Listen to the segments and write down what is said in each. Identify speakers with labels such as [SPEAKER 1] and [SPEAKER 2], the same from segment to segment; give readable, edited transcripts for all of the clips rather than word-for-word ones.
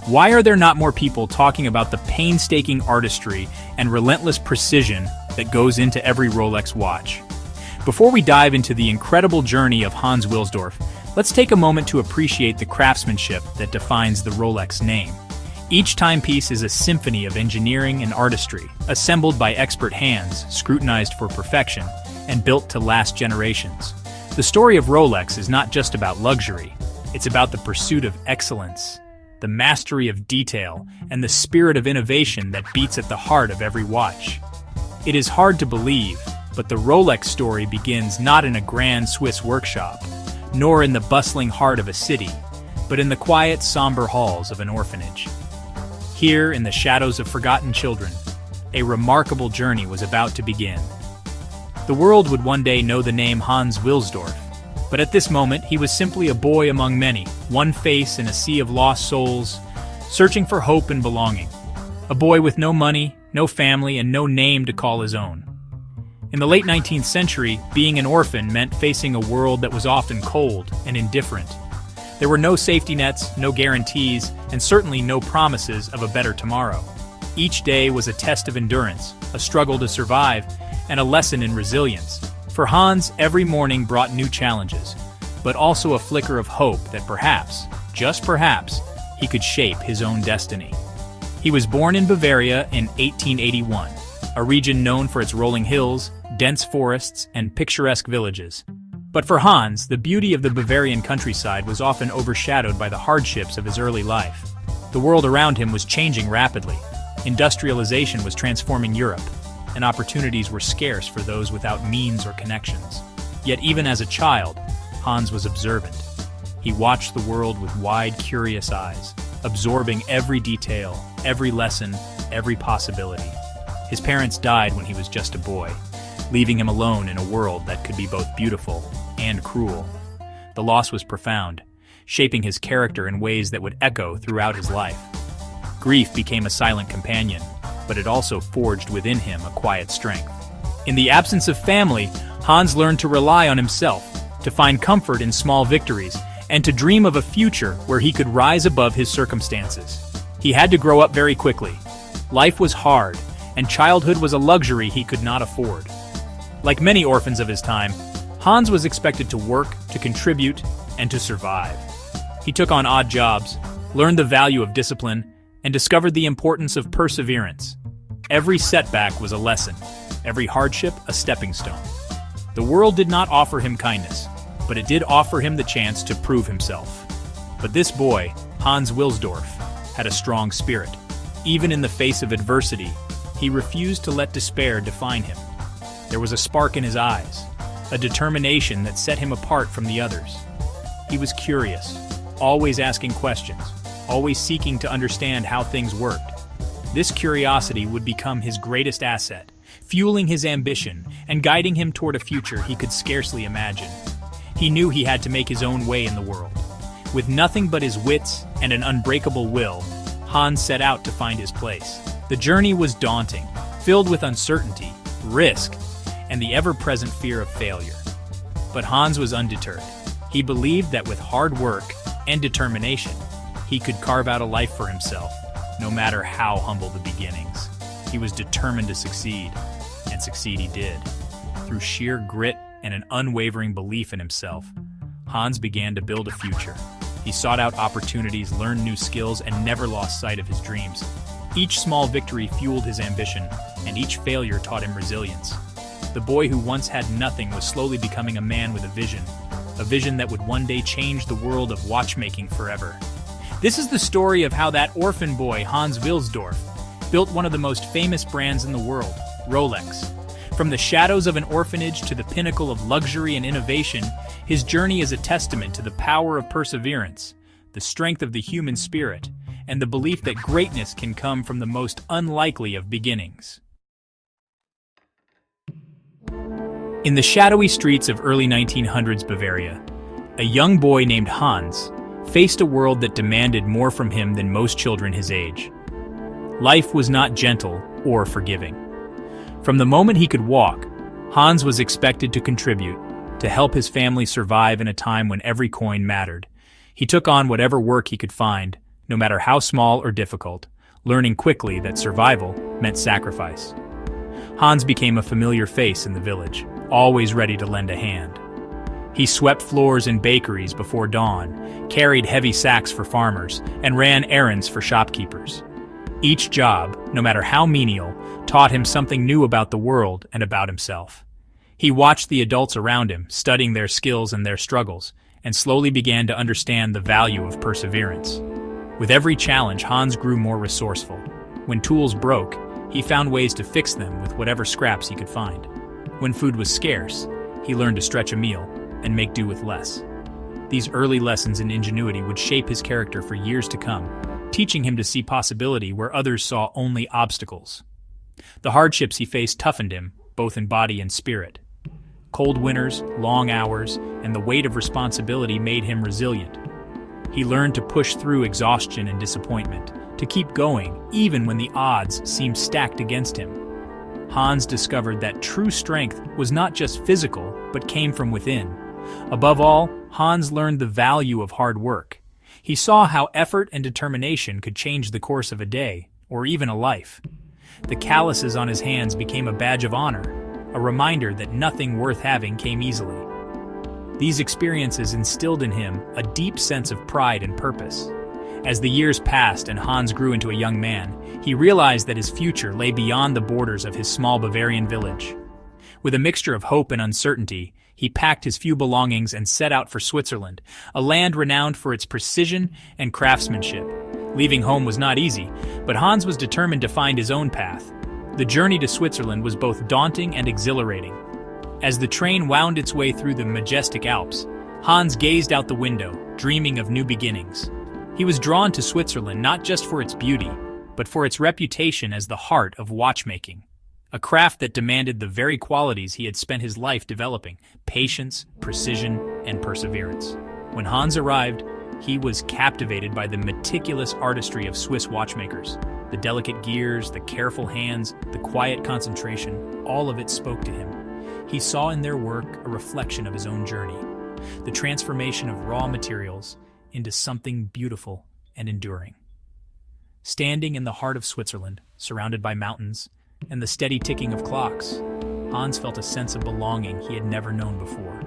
[SPEAKER 1] Why are there not more people talking about the painstaking artistry and relentless precision that goes into every Rolex watch? Before we dive into the incredible journey of Hans Wilsdorf, let's take a moment to appreciate the craftsmanship that defines the Rolex name. Each timepiece is a symphony of engineering and artistry, assembled by expert hands, scrutinized for perfection, and built to last generations. The story of Rolex is not just about luxury, it's about the pursuit of excellence, the mastery of detail, and the spirit of innovation that beats at the heart of every watch. It is hard to believe, but the Rolex story begins not in a grand Swiss workshop, nor in the bustling heart of a city, but in the quiet, somber halls of an orphanage. Here, in the shadows of forgotten children, a remarkable journey was about to begin. The world would one day know the name Hans Wilsdorf, but at this moment he was simply a boy among many, one face in a sea of lost souls, searching for hope and belonging. A boy with no money, no family, and no name to call his own. In the late 19th century, being an orphan meant facing a world that was often cold and indifferent. There were no safety nets, no guarantees, and certainly no promises of a better tomorrow. Each day was a test of endurance, a struggle to survive, and a lesson in resilience. For Hans, every morning brought new challenges, but also a flicker of hope that perhaps, just perhaps, he could shape his own destiny. He was born in Bavaria in 1881, a region known for its rolling hills, dense forests, and picturesque villages. But for Hans, the beauty of the Bavarian countryside was often overshadowed by the hardships of his early life. The world around him was changing rapidly. Industrialization was transforming Europe, and opportunities were scarce for those without means or connections. Yet even as a child, Hans was observant. He watched the world with wide, curious eyes, absorbing every detail, every lesson, every possibility. His parents died when he was just a boy, leaving him alone in a world that could be both beautiful and cruel. The loss was profound, shaping his character in ways that would echo throughout his life. Grief became a silent companion, but it also forged within him a quiet strength. In the absence of family, Hans learned to rely on himself, to find comfort in small victories, and to dream of a future where he could rise above his circumstances. He had to grow up very quickly. Life was hard, and childhood was a luxury he could not afford. Like many orphans of his time, Hans was expected to work, to contribute, and to survive. He took on odd jobs, learned the value of discipline, and discovered the importance of perseverance. Every setback was a lesson, every hardship a stepping stone. The world did not offer him kindness, but it did offer him the chance to prove himself. But this boy, Hans Wilsdorf, had a strong spirit. Even in the face of adversity, he refused to let despair define him. There was a spark in his eyes, a determination that set him apart from the others. He was curious, always asking questions, always seeking to understand how things worked. This curiosity would become his greatest asset, fueling his ambition and guiding him toward a future he could scarcely imagine. He knew he had to make his own way in the world. With nothing but his wits and an unbreakable will, Hans set out to find his place. The journey was daunting, filled with uncertainty, risk, and the ever-present fear of failure. But Hans was undeterred. He believed that with hard work and determination, he could carve out a life for himself, no matter how humble the beginnings. He was determined to succeed, and succeed he did. Through sheer grit and an unwavering belief in himself, Hans began to build a future. He sought out opportunities, learned new skills, and never lost sight of his dreams. Each small victory fueled his ambition, and each failure taught him resilience. The boy who once had nothing was slowly becoming a man with a vision that would one day change the world of watchmaking forever. This is the story of how that orphan boy, Hans Wilsdorf, built one of the most famous brands in the world, Rolex. From the shadows of an orphanage to the pinnacle of luxury and innovation, his journey is a testament to the power of perseverance, the strength of the human spirit, and the belief that greatness can come from the most unlikely of beginnings. In the shadowy streets of early 1900s Bavaria, a young boy named Hans faced a world that demanded more from him than most children his age. Life was not gentle or forgiving. From the moment he could walk, Hans was expected to contribute, to help his family survive in a time when every coin mattered. He took on whatever work he could find, no matter how small or difficult, learning quickly that survival meant sacrifice. Hans became a familiar face in the village, always ready to lend a hand. He swept floors in bakeries before dawn, carried heavy sacks for farmers, and ran errands for shopkeepers. Each job, no matter how menial, taught him something new about the world and about himself. He watched the adults around him, studying their skills and their struggles, and slowly began to understand the value of perseverance. With every challenge, Hans grew more resourceful. When tools broke, he found ways to fix them with whatever scraps he could find. When food was scarce, he learned to stretch a meal and make do with less. These early lessons in ingenuity would shape his character for years to come, teaching him to see possibility where others saw only obstacles. The hardships he faced toughened him, both in body and spirit. Cold winters, long hours, and the weight of responsibility made him resilient. He learned to push through exhaustion and disappointment, to keep going even when the odds seemed stacked against him. Hans discovered that true strength was not just physical, but came from within. Above all, Hans learned the value of hard work. He saw how effort and determination could change the course of a day, or even a life. The calluses on his hands became a badge of honor, a reminder that nothing worth having came easily. These experiences instilled in him a deep sense of pride and purpose. As the years passed and Hans grew into a young man, he realized that his future lay beyond the borders of his small Bavarian village. With a mixture of hope and uncertainty, he packed his few belongings and set out for Switzerland, a land renowned for its precision and craftsmanship. Leaving home was not easy, but Hans was determined to find his own path. The journey to Switzerland was both daunting and exhilarating. As the train wound its way through the majestic Alps, Hans gazed out the window, dreaming of new beginnings. He was drawn to Switzerland not just for its beauty, but for its reputation as the heart of watchmaking, a craft that demanded the very qualities he had spent his life developing: patience, precision, and perseverance. When Hans arrived, he was captivated by the meticulous artistry of Swiss watchmakers. The delicate gears, the careful hands, the quiet concentration, all of it spoke to him. He saw in their work a reflection of his own journey, the transformation of raw materials into something beautiful and enduring. Standing in the heart of Switzerland, surrounded by mountains and the steady ticking of clocks, Hans felt a sense of belonging he had never known before.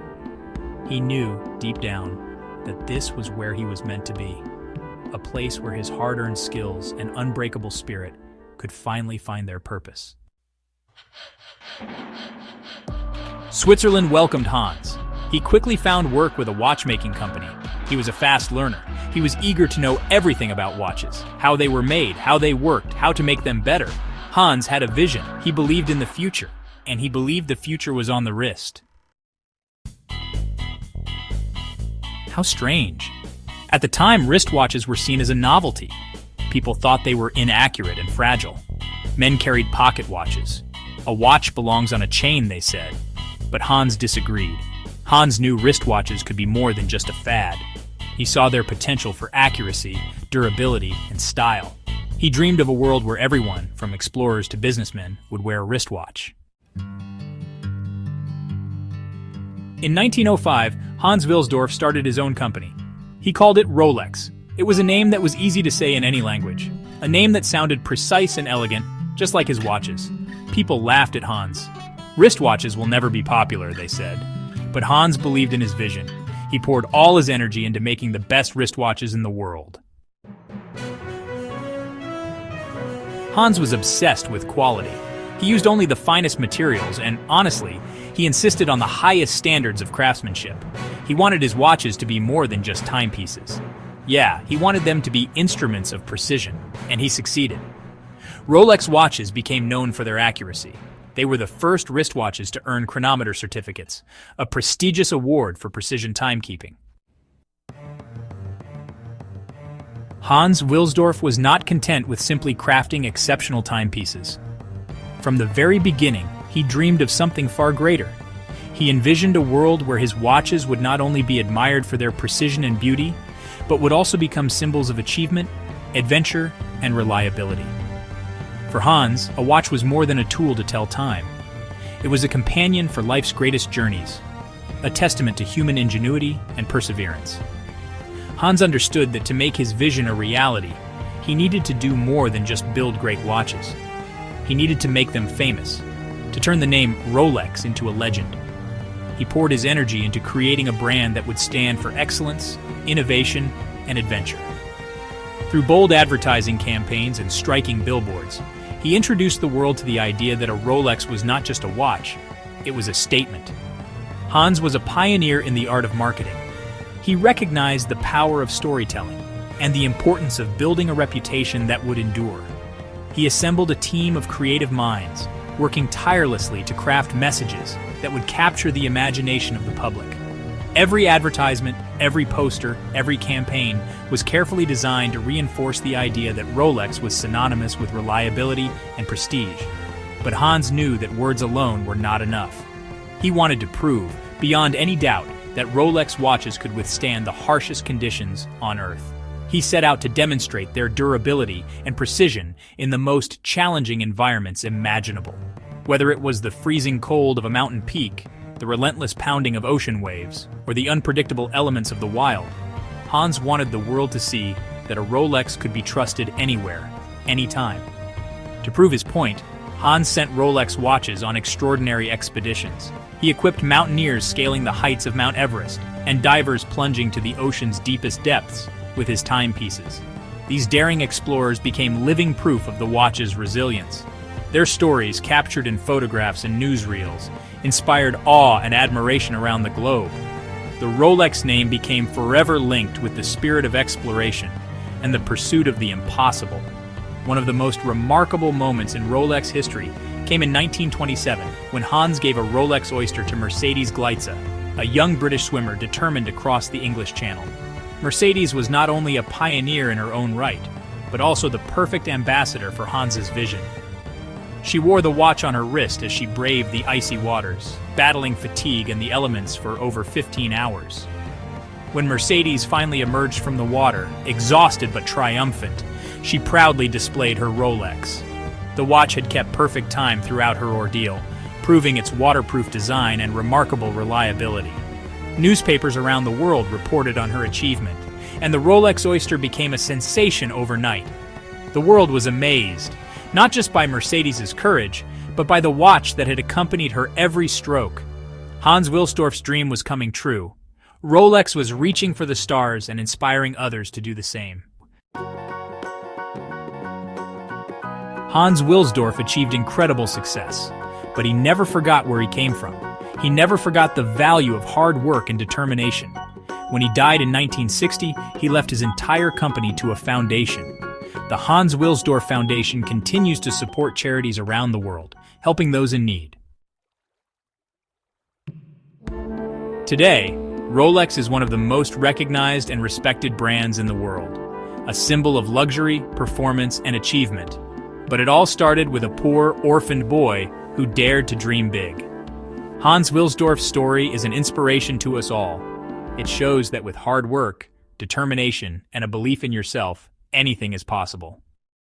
[SPEAKER 1] He knew, deep down, that this was where he was meant to be, a place where his hard-earned skills and unbreakable spirit could finally find their purpose. Switzerland welcomed Hans. He quickly found work with a watchmaking company. He was a fast learner. He was eager to know everything about watches, how they were made, how they worked, how to make them better. Hans had a vision. He believed in the future, and he believed the future was on the wrist. How strange. At the time, wristwatches were seen as a novelty. People thought they were inaccurate and fragile. Men carried pocket watches. A watch belongs on a chain, they said. But Hans disagreed. Hans knew wristwatches could be more than just a fad. He saw their potential for accuracy, durability, and style. He dreamed of a world where everyone, from explorers to businessmen, would wear a wristwatch. In 1905, Hans Wilsdorf started his own company. He called it Rolex. It was a name that was easy to say in any language, a name that sounded precise and elegant, just like his watches. People laughed at Hans. Wristwatches will never be popular, they said. But Hans believed in his vision. He poured all his energy into making the best wristwatches in the world. Hans was obsessed with quality. He used only the finest materials, and honestly, he insisted on the highest standards of craftsmanship. He wanted his watches to be more than just timepieces. Yeah, he wanted them to be instruments of precision, and he succeeded. Rolex watches became known for their accuracy. They were the first wristwatches to earn chronometer certificates, a prestigious award for precision timekeeping. Hans Wilsdorf was not content with simply crafting exceptional timepieces. From the very beginning, he dreamed of something far greater. He envisioned a world where his watches would not only be admired for their precision and beauty, but would also become symbols of achievement, adventure, and reliability. For Hans, a watch was more than a tool to tell time. It was a companion for life's greatest journeys, a testament to human ingenuity and perseverance. Hans understood that to make his vision a reality, he needed to do more than just build great watches. He needed to make them famous, to turn the name Rolex into a legend. He poured his energy into creating a brand that would stand for excellence, innovation, and adventure. Through bold advertising campaigns and striking billboards, he introduced the world to the idea that a Rolex was not just a watch, it was a statement. Hans was a pioneer in the art of marketing. He recognized the power of storytelling and the importance of building a reputation that would endure. He assembled a team of creative minds, working tirelessly to craft messages that would capture the imagination of the public. Every advertisement, every poster, every campaign was carefully designed to reinforce the idea that Rolex was synonymous with reliability and prestige. But Hans knew that words alone were not enough. He wanted to prove, beyond any doubt, that Rolex watches could withstand the harshest conditions on Earth. He set out to demonstrate their durability and precision in the most challenging environments imaginable. Whether it was the freezing cold of a mountain peak, the relentless pounding of ocean waves, or the unpredictable elements of the wild, Hans wanted the world to see that a Rolex could be trusted anywhere, anytime. To prove his point, Hans sent Rolex watches on extraordinary expeditions. He equipped mountaineers scaling the heights of Mount Everest and divers plunging to the ocean's deepest depths with his timepieces. These daring explorers became living proof of the watch's resilience. Their stories, captured in photographs and newsreels, inspired awe and admiration around the globe. The Rolex name became forever linked with the spirit of exploration and the pursuit of the impossible. One of the most remarkable moments in Rolex history came in 1927 when Hans gave a Rolex oyster to Mercedes Gleitze, a young British swimmer determined to cross the English Channel. Mercedes was not only a pioneer in her own right, but also the perfect ambassador for Hans's vision. She wore the watch on her wrist as she braved the icy waters, battling fatigue and the elements for over 15 hours. When Mercedes finally emerged from the water, exhausted but triumphant, she proudly displayed her Rolex. The watch had kept perfect time throughout her ordeal, proving its waterproof design and remarkable reliability. Newspapers around the world reported on her achievement, and the Rolex oyster became a sensation overnight. The world was amazed, not just by Mercedes's courage, but by the watch that had accompanied her every stroke. Hans Wilsdorf's dream was coming true. Rolex was reaching for the stars and inspiring others to do the same. Hans Wilsdorf achieved incredible success, but he never forgot where he came from. He never forgot the value of hard work and determination. When he died in 1960, he left his entire company to a foundation. The Hans Wilsdorf Foundation continues to support charities around the world, helping those in need. Today, Rolex is one of the most recognized and respected brands in the world, a symbol of luxury, performance, and achievement. But it all started with a poor, orphaned boy who dared to dream big. Hans Wilsdorf's story is an inspiration to us all. It shows that with hard work, determination, and a belief in yourself, anything is possible.